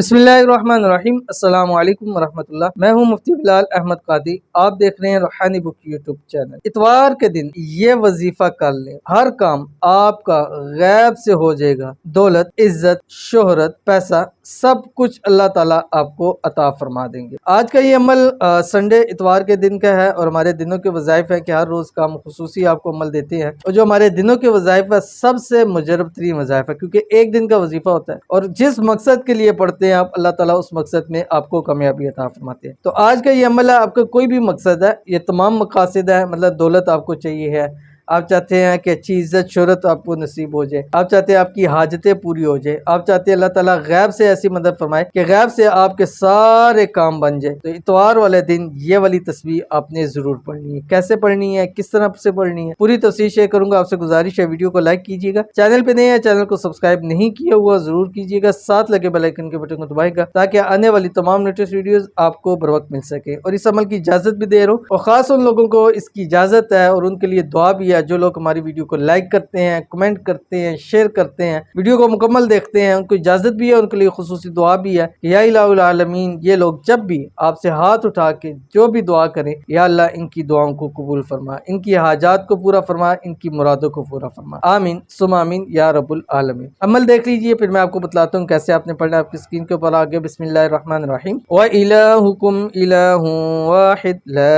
बिस्मिल्लाहिर्रहमानिर्रहीम। अस्सलाम वालेकुम वरहमतुल्लाह। मैं हूं मुफ्ती बिलाल अहमद कादी। आप देख रहे हैं रूहानी बुक यूट्यूब चैनल। इतवार के दिन ये वजीफा कर लें, हर काम आपका गैब से हो जाएगा। दौलत, इज्जत, शोहरत, पैसा सब कुछ अल्लाह ताला आपको अता फरमा देंगे। आज का ये अमल संडे इतवार के दिन का है और हमारे दिनों के वज़ाइफ है कि हर रोज़ का हम खुसूसी आपको अमल देते हैं। और जो हमारे दिनों के वज़ाइफ है सबसे मुजरब तरीन वज़ाइफ है, क्योंकि एक दिन का वजीफा होता है और जिस मकसद के लिए पढ़ते हैं आप, अल्लाह ताला उस मकसद में आपको कामयाबी अता फरमाते हैं। तो आज का ये अमल है, आपका कोई भी मकसद है, ये तमाम मकासद है, मतलब दौलत आपको चाहिए है, आप चाहते हैं कि अच्छी इज्जत शोहरत आपको नसीब हो जाए, आप चाहते हैं आपकी हाजतें पूरी हो जाए, आप चाहते हैं अल्लाह ताला गैब से ऐसी मदद फरमाए कि गैब से आपके सारे काम बन जाए। तो इतवार वाले दिन ये वाली तस्बीह आपने जरूर पढ़नी है। कैसे पढ़नी है, किस तरह से पढ़नी है, पूरी तफसील शेयर करूंगा। आपसे गुजारिश है वीडियो को लाइक कीजिएगा, चैनल पे नए हैं चैनल को सब्सक्राइब नहीं किया हुआ जरूर कीजिएगा, साथ लगे बेल आइकन के बटन को दबाएगा ताकि आने वाली तमाम लेटेस्ट वीडियोस आपको बर वक्त मिल सके। और इस अमल की इजाजत भी दे रहा हूँ, और खास उन लोगों को इसकी इजाजत है और उनके लिए दुआ भी है जो लोग हमारी वीडियो को लाइक करते हैं, कमेंट करते हैं, शेयर करते हैं, वीडियो को मुकम्मल देखते हैं। उनको इजाजत भी है, उनके लिए खुसूसी दुआ भी है कि या इलाहुल आलमीन, ये लोग जब भी आपसे हाथ उठा के जो भी दुआ करें, या अल्लाह इनकी दुआओं को कबूल फरमा, इनकी हाजात को पूरा फरमा, इनकी मुरादों को पूरा फरमा। आमीन सुम्मा आमीन या रब्बुल आलमीन। अमल देख लीजिए, फिर मैं आपको बतलाता हूँ कैसे आपने पढ़ना है। आपकी स्क्रीन के ऊपर आगे बिस्मिल्लाहिर्रहमानिर्रहीम। व इलाहुकुम इलाहुन वाहिद ला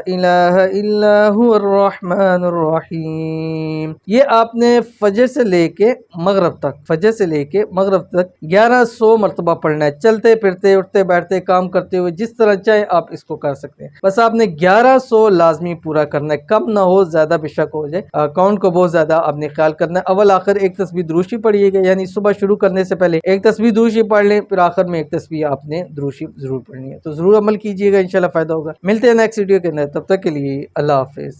इलाहा इल्ला हुवर रहमानुर रहीम। ये आपने फजर से लेके मगरब तक, फजर से लेके मगरब तक 1100 मरतबा पढ़ना है। चलते फिरते, उठते बैठते, काम करते हुए, जिस तरह चाहे आप इसको कर सकते हैं। बस आपने 1100 लाजमी पूरा करना है, कम ना हो, ज्यादा बेशक हो जाए। काउंट को बहुत ज्यादा आपने ख्याल करना है। अव्वल आखिर एक तस्बीह दुरूशी पढ़िएगा, यानी सुबह शुरू करने से पहले एक तस्बीह दुरूशी पढ़ लें, फिर आखिर में एक तस्बीह आपने दुरूशी जरूर पढ़नी है। तो जरूर अमल कीजिएगा, इंशाल्लाह फायदा होगा। मिलते हैं नेक्स्ट वीडियो के अंदर, तब तक के लिए अल्लाह हाफिज।